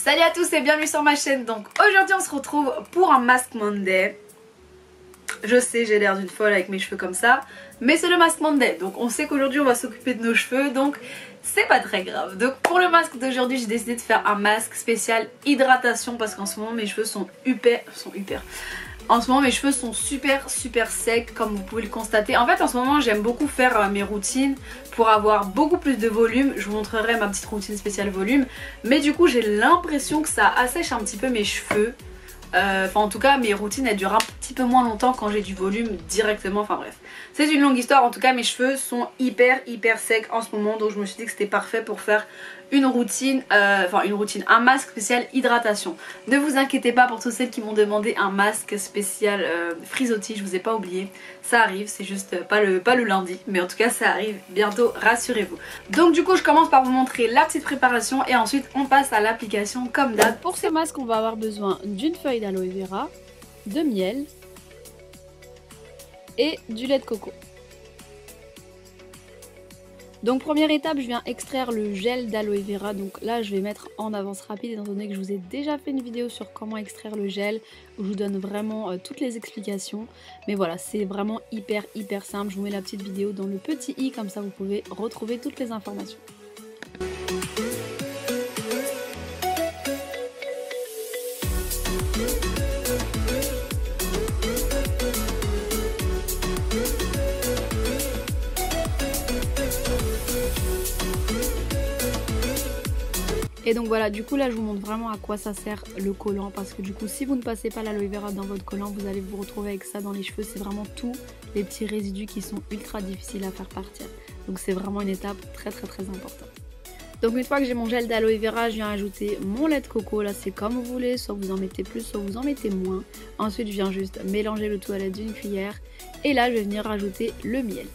Salut à tous et bienvenue sur ma chaîne. Donc aujourd'hui on se retrouve pour un Mask Monday. Je sais, j'ai l'air d'une folle avec mes cheveux comme ça, mais c'est le Mask Monday, donc on sait qu'aujourd'hui on va s'occuper de nos cheveux, donc c'est pas très grave. Donc pour le masque d'aujourd'hui j'ai décidé de faire un masque spécial hydratation parce qu'en ce moment mes cheveux sont en ce moment mes cheveux sont super secs comme vous pouvez le constater. En fait en ce moment j'aime beaucoup faire mes routines pour avoir beaucoup plus de volume. Je vous montrerai ma petite routine spéciale volume. Mais du coup j'ai l'impression que ça assèche un petit peu mes cheveux. Enfin en tout cas mes routines elles durent un petit peu moins longtemps quand j'ai du volume directement, enfin bref. C'est une longue histoire, en tout cas mes cheveux sont hyper secs en ce moment, donc je me suis dit que c'était parfait pour faire une routine, un masque spécial hydratation. Ne vous inquiétez pas pour toutes celles qui m'ont demandé un masque spécial frisottis, je vous ai pas oublié, ça arrive, c'est juste pas le lundi, mais en tout cas ça arrive bientôt, rassurez-vous. Donc du coup je commence par vous montrer la petite préparation et ensuite on passe à l'application comme d'hab. Pour ce masque on va avoir besoin d'une feuille d'aloe vera, de miel et du lait de coco. Donc première étape, je viens extraire le gel d'aloe vera. Donc là je vais mettre en avance rapide étant donné que je vous ai déjà fait une vidéo sur comment extraire le gel où je vous donne vraiment toutes les explications. Mais voilà, c'est vraiment hyper simple. Je vous mets la petite vidéo dans le petit i, comme ça vous pouvez retrouver toutes les informations. Et donc voilà, du coup là je vous montre vraiment à quoi ça sert le collant, parce que du coup si vous ne passez pas l'aloe vera dans votre collant, vous allez vous retrouver avec ça dans les cheveux. C'est vraiment tous les petits résidus qui sont ultra difficiles à faire partir. Donc c'est vraiment une étape très importante. Donc une fois que j'ai mon gel d'aloe vera, je viens ajouter mon lait de coco. Là c'est comme vous voulez, soit vous en mettez plus, soit vous en mettez moins. Ensuite je viens juste mélanger le tout à l'aide d'une cuillère. Et là je vais venir rajouter le miel.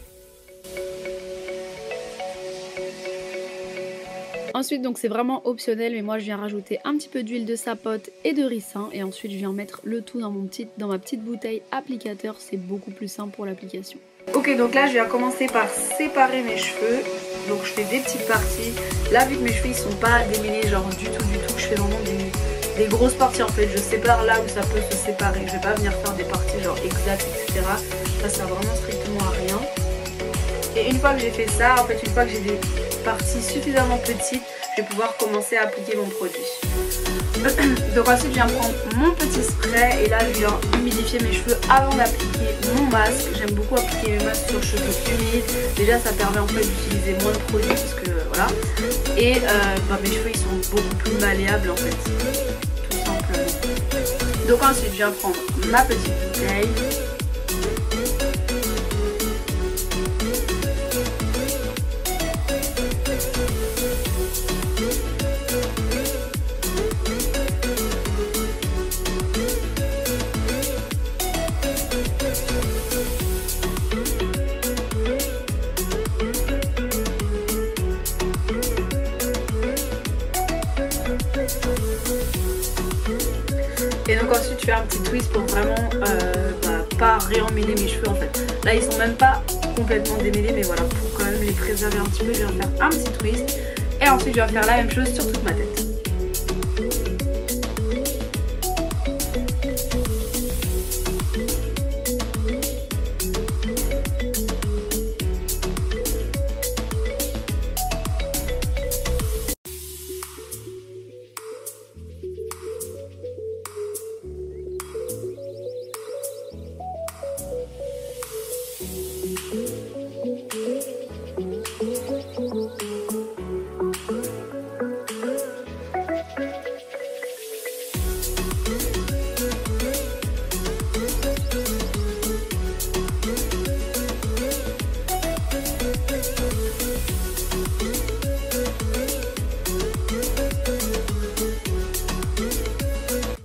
Ensuite donc c'est vraiment optionnel, mais moi je viens rajouter un petit peu d'huile de sapote et de ricin et ensuite je viens mettre le tout dans ma petite bouteille applicateur, c'est beaucoup plus simple pour l'application. Ok, donc là je viens commencer par séparer mes cheveux, donc je fais des petites parties. Là vu que mes cheveux ils sont pas démêlés genre du tout, je fais vraiment des grosses parties en fait, je sépare là où ça peut se séparer, je vais pas venir faire des parties genre exactes etc, ça sert vraiment strictement à rien. Et une fois que j'ai fait ça, en fait une fois que j'ai des parties suffisamment petites, je vais pouvoir commencer à appliquer mon produit. Donc ensuite je viens prendre mon petit spray et là je viens humidifier mes cheveux avant d'appliquer mon masque. J'aime beaucoup appliquer mes masques sur cheveux humides, déjà ça permet en fait d'utiliser moins de produits parce que voilà. Et mes cheveux ils sont beaucoup plus malléables en fait, tout simplement. Donc ensuite je viens prendre ma petite bouteille. Et donc ensuite je fais un petit twist pour vraiment pas réemmêler mes cheveux en fait. Là ils sont même pas complètement démêlés, mais voilà, pour quand même les préserver un petit peu, je vais faire un petit twist. Et ensuite je vais faire la même chose sur toute ma tête.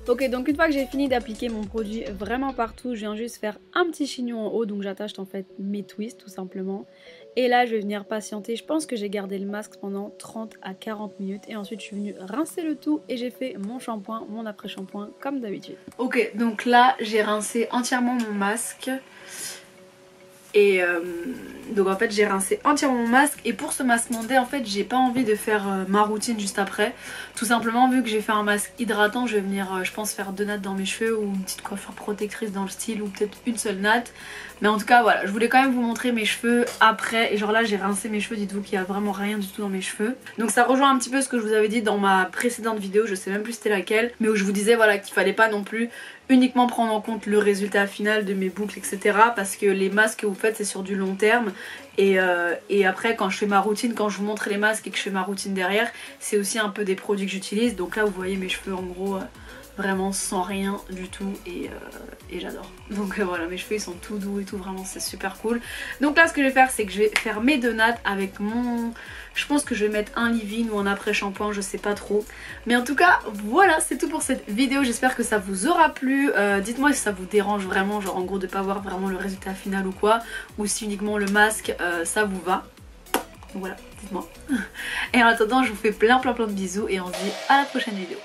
Ok, donc une fois que j'ai fini d'appliquer mon produit vraiment partout, je viens juste faire un petit chignon en haut, donc j'attache en fait mes twists tout simplement. Et là je vais venir patienter, je pense que j'ai gardé le masque pendant 30 à 40 minutes et ensuite je suis venue rincer le tout et j'ai fait mon shampoing, mon après-shampoing comme d'habitude. Ok, donc là j'ai rincé entièrement mon masque. Et donc en fait j'ai rincé entièrement mon masque. Et pour ce masque Monday en fait j'ai pas envie de faire ma routine juste après. Tout simplement vu que j'ai fait un masque hydratant, je vais venir je pense faire 2 nattes dans mes cheveux ou une petite coiffure protectrice dans le style, ou peut-être une seule natte. Mais en tout cas voilà, je voulais quand même vous montrer mes cheveux après. Et genre là j'ai rincé mes cheveux, dites-vous qu'il y a vraiment rien du tout dans mes cheveux. Donc ça rejoint un petit peu ce que je vous avais dit dans ma précédente vidéo, je sais même plus c'était laquelle, mais où je vous disais voilà qu'il fallait pas non plus uniquement prendre en compte le résultat final de mes boucles etc. Parce que les masques que vous faites c'est sur du long terme. Et après quand je fais ma routine, quand je vous montre les masques et que je fais ma routine derrière, c'est aussi un peu des produits que j'utilise. Donc là vous voyez mes cheveux en gros vraiment sans rien du tout et j'adore. Donc voilà, mes cheveux ils sont tout doux et tout, vraiment c'est super cool. Donc là ce que je vais faire c'est que je vais faire mes 2 nattes avec mon... Je pense que je vais mettre un leave-in ou un après shampoing, je sais pas trop. Mais en tout cas voilà, c'est tout pour cette vidéo, j'espère que ça vous aura plu. Dites-moi si ça vous dérange vraiment, genre en gros de pas voir vraiment le résultat final ou quoi, ou si uniquement le masque ça vous va. Donc voilà, dites-moi. Et en attendant je vous fais plein de bisous et on se dit à la prochaine vidéo.